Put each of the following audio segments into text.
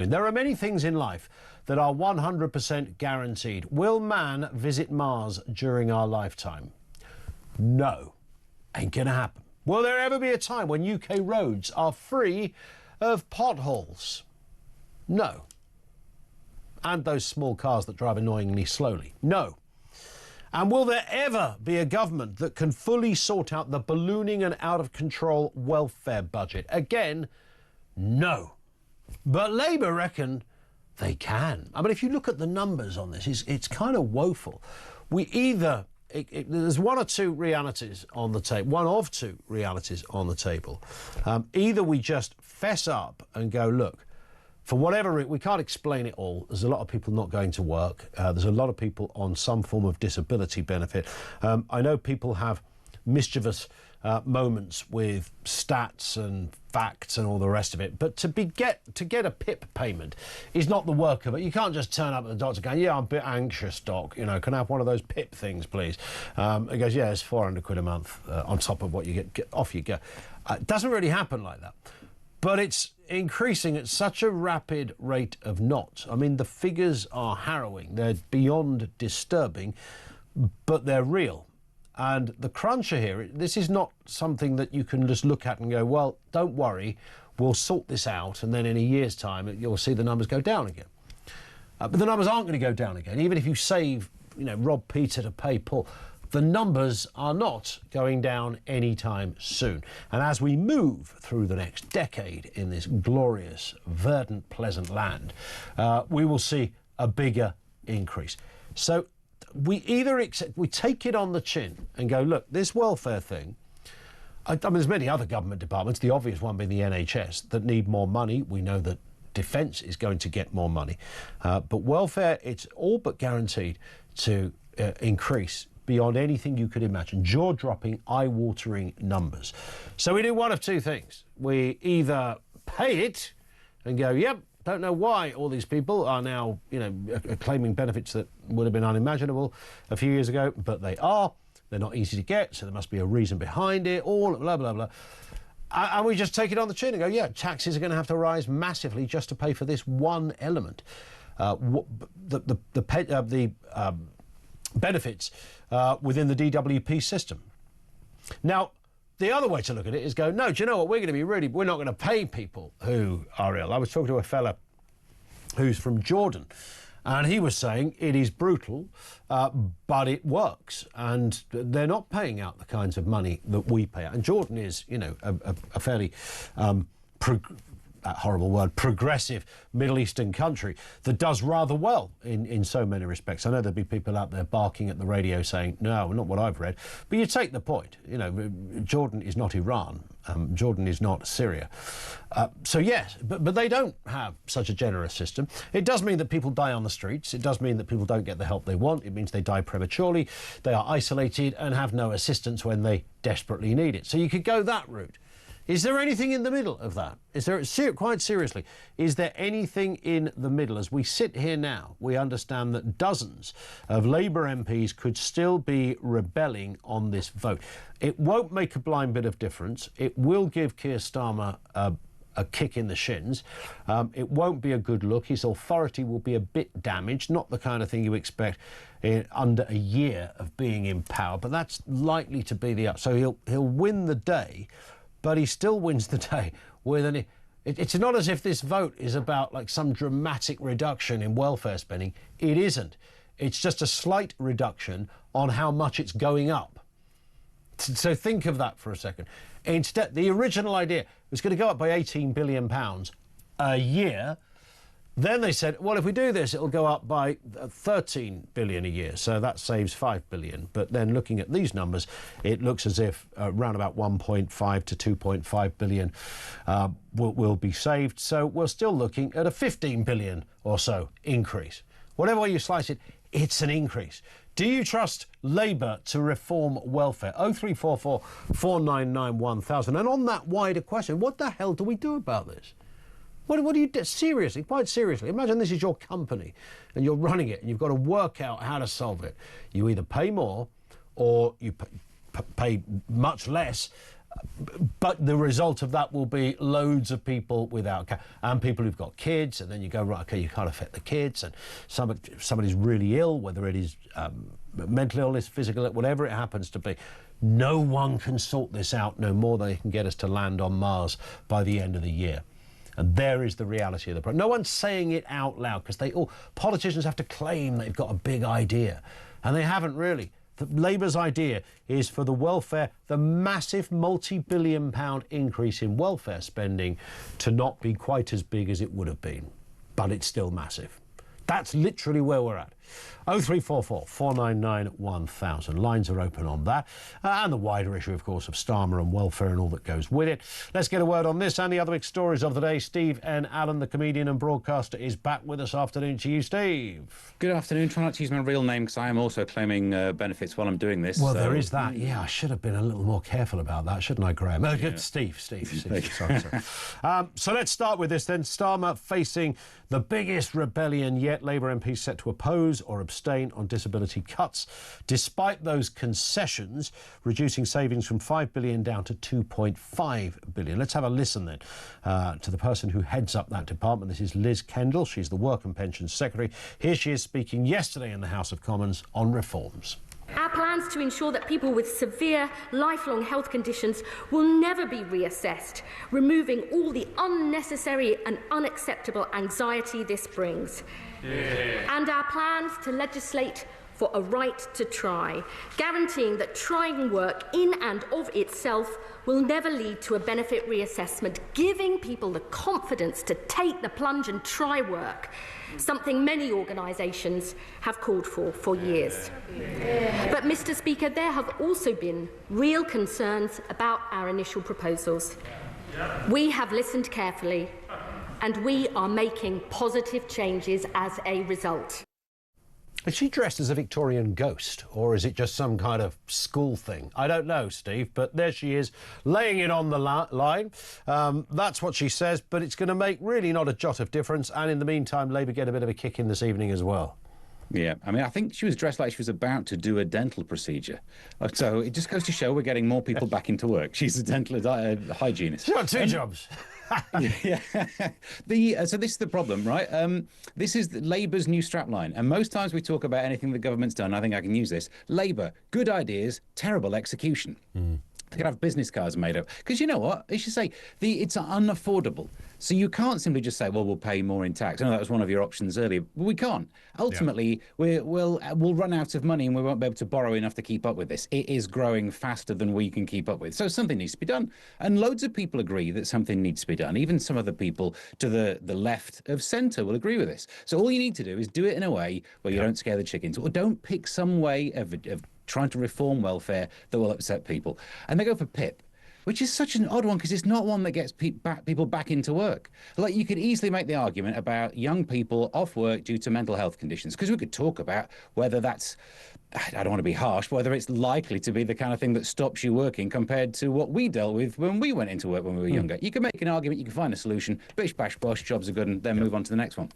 There are many things in life that are 100% guaranteed. Will man visit Mars during our lifetime? No, ain't gonna happen. Will there ever be a time when UK roads are free of potholes? No. And those small cars that drive annoyingly slowly? No. And will there ever be a government that can fully sort out the ballooning and out of control welfare budget? Again, no. But Labour reckon they can. I mean, if you look at the numbers on this, it's kind of woeful. We either... there's one of two realities on the table, one of two realities on the table. Either we just fess up and go, look, for whatever reason, we can't explain it all. There's a lot of people not going to work. There's a lot of people on some form of disability benefit. I know people have mischievous moments with stats and facts and all the rest of it, but to get a PIP payment is not the work of it. You can't just turn up at the doctor going, yeah, I'm a bit anxious, doc, you know, can I have one of those PIP things, please? He goes, yeah, it's 400 quid a month on top of what you get off you go. It doesn't really happen like that, but it's increasing at such a rapid rate of knots. I mean, the figures are harrowing. They're beyond disturbing, but they're real. And the cruncher here, this is not something that you can just look at and go, well, don't worry, we'll sort this out, and then in a year's time, you'll see the numbers go down again. But the numbers aren't going to go down again. Even if you save, you know, rob Peter to pay Paul, the numbers are not going down anytime soon. And as we move through the next decade in this glorious, verdant, pleasant land, we will see a bigger increase. So we either we take it on the chin and go, look, this welfare thing, I mean, there's many other government departments, the obvious one being the NHS, that need more money. We know that Defence is going to get more money. But welfare, it's all but guaranteed to increase beyond anything you could imagine. Jaw-dropping, eye-watering numbers. So we do one of two things. We either pay it and go, yep, don't know why all these people are now, you know, claiming benefits that would have been unimaginable a few years ago, but they are. They're not easy to get, so there must be a reason behind it, all blah, blah, blah. And we just take it on the chin and go, yeah, taxes are going to have to rise massively just to pay for this one element. The benefits within the DWP system. Now, the other way to look at it is go, no, do you know what, we're not going to pay people who are ill. I was talking to a fella who's from Jordan, and he was saying it is brutal, but it works, and they're not paying out the kinds of money that we pay out. And Jordan is, you know, a fairly that horrible word, progressive Middle Eastern country that does rather well in so many respects. I know there'll be people out there barking at the radio saying, no, not what I've read. But you take the point. You know, Jordan is not Iran. Jordan is not Syria. So, yes, but they don't have such a generous system. It does mean that people die on the streets. It does mean that people don't get the help they want. It means they die prematurely. They are isolated and have no assistance when they desperately need it. So you could go that route. Is there anything in the middle of that? Is there, quite seriously, is there anything in the middle? As we sit here now, we understand that dozens of Labour MPs could still be rebelling on this vote. It won't make a blind bit of difference. It will give Keir Starmer a kick in the shins. It won't be a good look. His authority will be a bit damaged, not the kind of thing you expect in under a year of being in power, but that's likely to be the up. So he'll win the day, but he still wins the day with an... It's not as if this vote is about like some dramatic reduction in welfare spending. It isn't. It's just a slight reduction on how much it's going up. So think of that for a second. Instead, the original idea was going to go up by £18 billion a year. Then they said, well, if we do this, it'll go up by 13 billion a year. So that saves 5 billion. But then looking at these numbers, it looks as if around about 1.5 to 2.5 billion will be saved. So we're still looking at a 15 billion or so increase. Whatever way you slice it, it's an increase. Do you trust Labour to reform welfare? 0344 499 1000. And on that wider question, what the hell do we do about this? What do you do? Seriously, quite seriously, imagine this is your company and you're running it and you've got to work out how to solve it. You either pay more or you pay much less But the result of that will be loads of people without and people who've got kids, and then you go, right, OK, you can't affect the kids, and somebody's really ill, whether it is mental illness, physical, whatever it happens to be. No one can sort this out no more than they can get us to land on Mars by the end of the year. And there is the reality of the problem. No one's saying it out loud because politicians have to claim they've got a big idea, and they haven't really. Labour's idea is for the welfare, the massive multi-billion-pound increase in welfare spending to not be quite as big as it would have been. But it's still massive. That's literally where we're at. 0344 499 1000. Lines are open on that. And the wider issue, of course, of Starmer and welfare and all that goes with it. Let's get a word on this and the other big stories of the day. Steve N. Allen, the comedian and broadcaster, is back with us. Afternoon to you, Steve. Good afternoon. Try not to use my real name because I am also claiming benefits while I'm doing this. Well, there is that. Yeah, I should have been a little more careful about that, shouldn't I, Graham? Yeah. Steve. Sorry. So let's start with this then. Starmer facing the biggest rebellion yet. Labour MPs set to oppose or abstain on disability cuts, despite those concessions, reducing savings from $5 billion down to $2.5 billion. Let's have a listen then to the person who heads up that department. This is Liz Kendall. She's the Work and Pensions Secretary. Here she is speaking yesterday in the House of Commons on reforms. Our plans to ensure that people with severe lifelong health conditions will never be reassessed, removing all the unnecessary and unacceptable anxiety this brings. Yeah. And our plans to legislate for a right to try, guaranteeing that trying work in and of itself will never lead to a benefit reassessment, giving people the confidence to take the plunge and try work, something many organisations have called for years. Yeah. But, Mr. Speaker, there have also been real concerns about our initial proposals. Yeah. We have listened carefully, and we are making positive changes as a result. Is she dressed as a Victorian ghost, or is it just some kind of school thing? I don't know, Steve, but there she is, laying it on the line. That's what she says, but it's going to make really not a jot of difference. And in the meantime, Labour get a bit of a kick in this evening as well. Yeah, I mean, I think she was dressed like she was about to do a dental procedure. So it just goes to show we're getting more people back into work. She's a dental hygienist. She's got two jobs. Yeah. So this is the problem, right? This is Labour's new strapline. And most times we talk about anything the government's done, I think I can use this. Labour, good ideas, terrible execution. They could have business cards made up. Because you know what? They should say it's unaffordable. So you can't simply just say, well, we'll pay more in tax. I know that was one of your options earlier, but we can't. Ultimately, we'll run out of money and we won't be able to borrow enough to keep up with this. It is growing faster than we can keep up with. So something needs to be done. And loads of people agree that something needs to be done. Even some of the people to the left of centre will agree with this. So all you need to do is do it in a way where you don't scare the chickens, or don't pick some way of trying to reform welfare that will upset people. And they go for PIP, which is such an odd one because it's not one that gets people back into work. Like, you could easily make the argument about young people off work due to mental health conditions, because we could talk about whether that's, I don't want to be harsh, but whether it's likely to be the kind of thing that stops you working compared to what we dealt with when we went into work when we were younger. You can make an argument, you can find a solution, bish, bash, bosh, jobs are good, and then move on to the next one.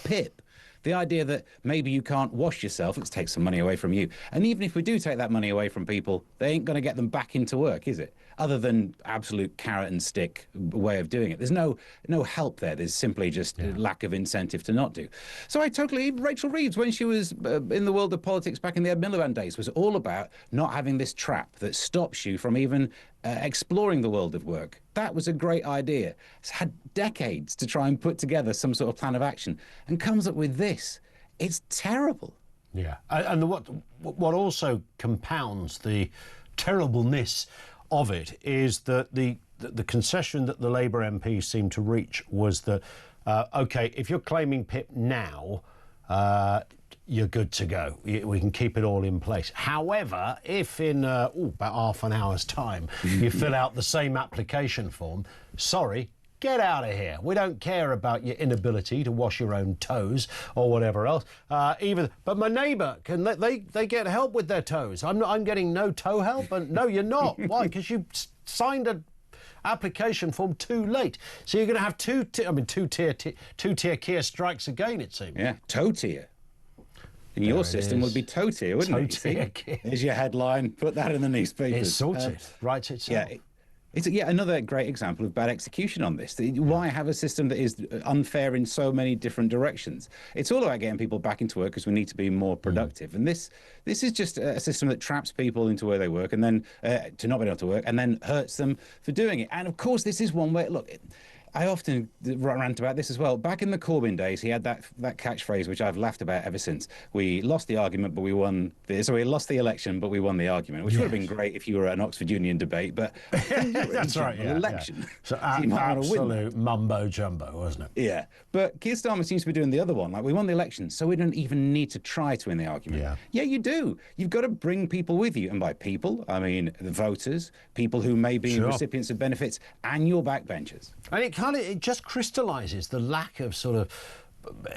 PIP. The idea that maybe you can't wash yourself, let's take some money away from you. And even if we do take that money away from people, they ain't going to get them back into work, is it? Other than absolute carrot and stick way of doing it. There's no help there. There's simply just lack of incentive to not do. So Rachel Reeves, when she was in the world of politics back in the Ed Miliband days, was all about not having this trap that stops you from even exploring the world of work. That was a great idea. It's had decades to try and put together some sort of plan of action and comes up with this. It's terrible. Yeah, and what also compounds the terribleness of it is that the concession that the Labour MPs seemed to reach was that, OK, if you're claiming PIP now, you're good to go. We can keep it all in place. However, if in about half an hour's time you fill out the same application form, sorry, get out of here. We don't care about your inability to wash your own toes or whatever else. But my neighbour, they get help with their toes. I'm getting no toe help, and no, you're not. Why? Because you signed an application form too late. So you're going to have two-tier Kia strikes again, it seems. Yeah, toe tier. In your system would be toe tier, wouldn't it? Toe tier. There's your headline. Put that in the newspapers. It's sorted. Writes itself. Yeah. It's yet another great example of bad execution on this. Why have a system that is unfair in so many different directions? It's all about getting people back into work because we need to be more productive. And this is just a system that traps people into where they work and then to not be able to work and then hurts them for doing it. And of course, this is one way. Look, I often rant about this as well. Back in the Corbyn days, he had that catchphrase, which I've laughed about ever since. We lost the argument, but we won. So we lost the election, but we won the argument, which would have been great if you were at an Oxford Union debate. But that's right. Yeah, election. Yeah. So absolute mumbo jumbo, wasn't it? Yeah. But Keir Starmer seems to be doing the other one. Like, we won the election, so we don't even need to try to win the argument. Yeah, you do. You've got to bring people with you, and by people, I mean the voters, people who may be recipients of benefits, and your backbenchers. And it just crystallises the lack of sort of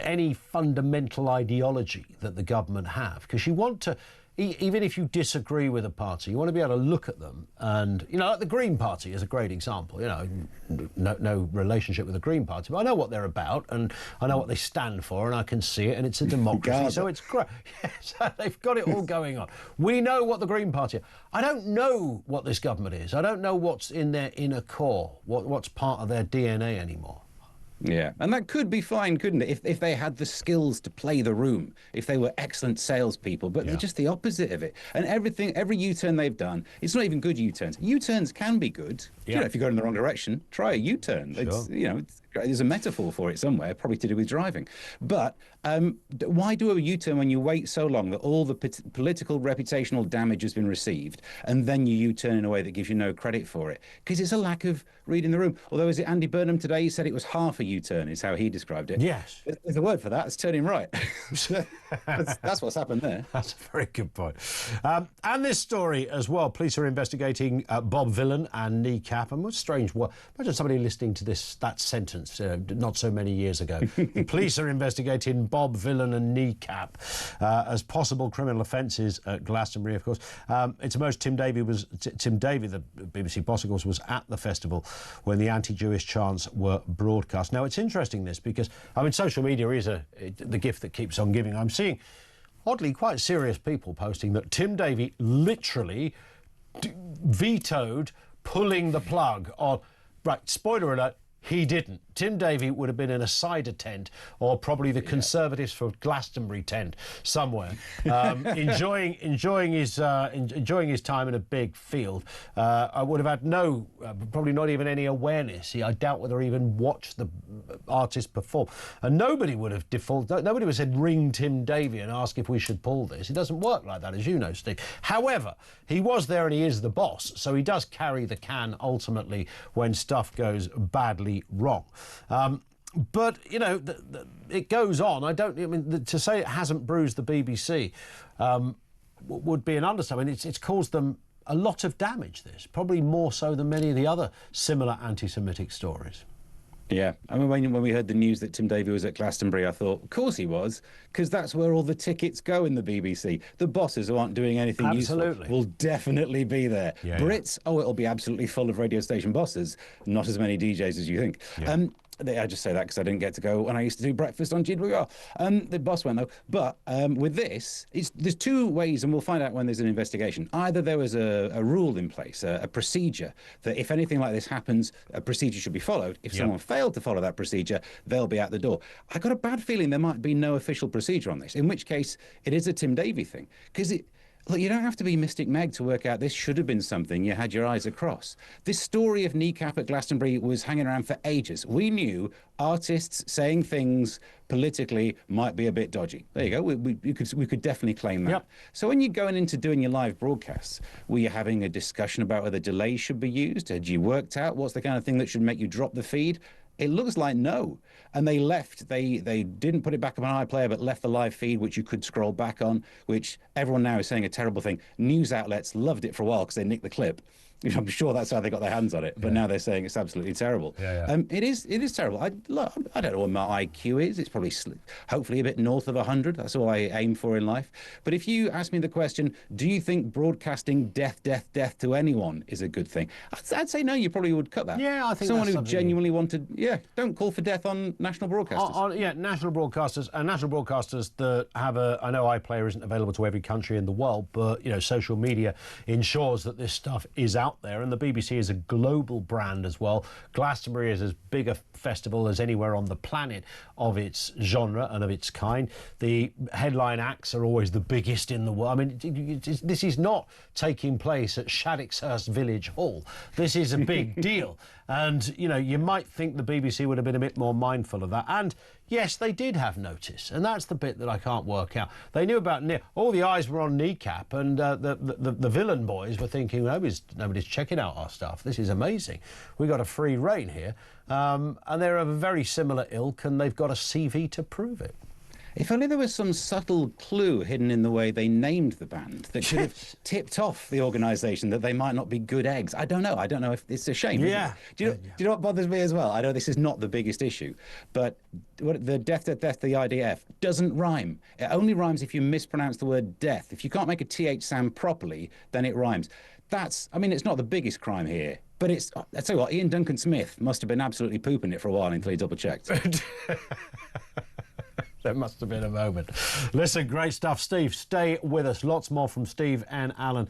any fundamental ideology that the government have, because you want to, even if you disagree with a party, you want to be able to look at them and, like the Green Party is a great example. No relationship with the Green Party, but I know what they're about and I know what they stand for and I can see it, and it's a democracy, so it's great. So they've got it all going on. We know what the Green Party are. I don't know what this government is. I don't know what's in their inner core, what's part of their DNA anymore. Yeah, and that could be fine, couldn't it? If they had the skills to play the room, if they were excellent salespeople, but they're just the opposite of it. And every U-turn they've done, it's not even good U-turns. U-turns can be do if you go in the wrong direction, try a U-turn. Sure. There's a metaphor for it somewhere, probably to do with driving. But why do a U-turn when you wait so long that all the political reputational damage has been received, and then you U-turn in a way that gives you no credit for it? Because it's a lack of reading the room. Although, is it Andy Burnham today? He said it was half a U-turn, is how he described it. Yes. There's a word for that. It's turning right. that's what's happened there. That's a very good point. And this story as well. Police are investigating Bob Villan and kneecap. And what strange. Imagine somebody listening to that sentence not so many years ago. The police are investigating Bob Villan and kneecap as possible criminal offences at Glastonbury, of course. It's most Tim Davie, the BBC boss, of course, was at the festival when the anti-Jewish chants were broadcast. Now, it's interesting, this, because, social media is the gift that keeps on giving. I'm seeing, oddly, quite serious people posting that Tim Davie literally vetoed pulling the plug on... Right, spoiler alert, he didn't. Tim Davie would have been in a cider tent, or probably the Conservatives for Glastonbury tent somewhere, enjoying his time in a big field. I would have had probably not even any awareness. I doubt whether he even watched the artist perform. And nobody would have nobody would have said ring Tim Davie and ask if we should pull this. It doesn't work like that, as you know, Steve. However, he was there and he is the boss, so he does carry the can ultimately when stuff goes badly wrong. But, it goes on. To say it hasn't bruised the BBC would be an understatement. It's caused them a lot of damage, this, probably more so than many of the other similar anti-Semitic stories. Yeah, when we heard the news that Tim Davie was at Glastonbury, I thought, of course he was, because that's where all the tickets go in the BBC. The bosses who aren't doing anything useful will definitely be there. Yeah, Brits, it'll be absolutely full of radio station bosses, not as many DJs as you think. Yeah. I just say that because I didn't get to go when I used to do breakfast on GWR. The boss went, though. But with this, there's two ways, and we'll find out when there's an investigation. Either there was a rule in place, a procedure, that if anything like this happens, a procedure should be followed. If someone failed to follow that procedure, they'll be out the door. I got a bad feeling there might be no official procedure on this, in which case it is a Tim Davie thing. Because look, you don't have to be Mystic Meg to work out this should have been something you had your eyes across. This story of kneecap at Glastonbury was hanging around for ages. We knew artists saying things politically might be a bit dodgy. There you go. We could definitely claim that. Yep. So when you're going into doing your live broadcasts, were you having a discussion about whether delays should be used? Had you worked out what's the kind of thing that should make you drop the feed? It looks like no. And they left. They didn't put it back up on iPlayer, but left the live feed, which you could scroll back on, which everyone now is saying a terrible thing. News outlets loved it for a while because they nicked the clip. I'm sure that's how they got their hands on it, but now they're saying it's absolutely terrible. It is terrible. I don't know what my IQ is. It's probably hopefully a bit north of 100. That's all I aim for in life. But if you ask me the question, do you think broadcasting death to anyone is a good thing? I'd say no. You probably would cut that. Yeah, I think someone who genuinely wanted. Yeah, don't call for death on national broadcasters. National broadcasters that have I know iPlayer isn't available to every country in the world, but social media ensures that this stuff is out out there, and the BBC is a global brand as well. Glastonbury is as big a festival as anywhere on the planet of its genre and of its kind. The headline acts are always the biggest in the world. I mean, this is not taking place at Shaddixhurst Village Hall. This is a big deal. And, you know, you might think the BBC would have been a bit more mindful of that. And, yes, they did have notice. And that's the bit that I can't work out. They knew about... all the eyes were on Kneecap, and the villain boys were thinking, nobody's checking out our stuff. This is amazing. We got a free rein here. And they're of a very similar ilk, and they've got a CV to prove it. If only there was some subtle clue hidden in the way they named the band that could have tipped off the organisation that they might not be good eggs. I don't know. I don't know if it's a shame. Yeah. Do you know what bothers me as well? I know this is not the biggest issue, but the death, the IDF doesn't rhyme. It only rhymes if you mispronounce the word death. If you can't make a TH sound properly, then it rhymes. I mean, it's not the biggest crime here, but it's... I tell you what, Ian Duncan Smith must have been absolutely pooping it for a while until he double-checked. There must have been a moment. Listen, great stuff. Steve, stay with us. Lots more from Steve and Alan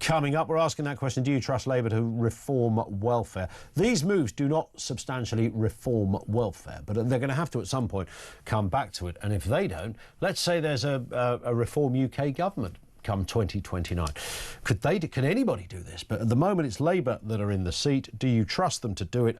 coming up. We're asking that question, do you trust Labour to reform welfare? These moves do not substantially reform welfare, but they're going to have to at some point come back to it. And if they don't, let's say there's a Reform UK government come 2029. Can anybody do this? But at the moment, it's Labour that are in the seat. Do you trust them to do it?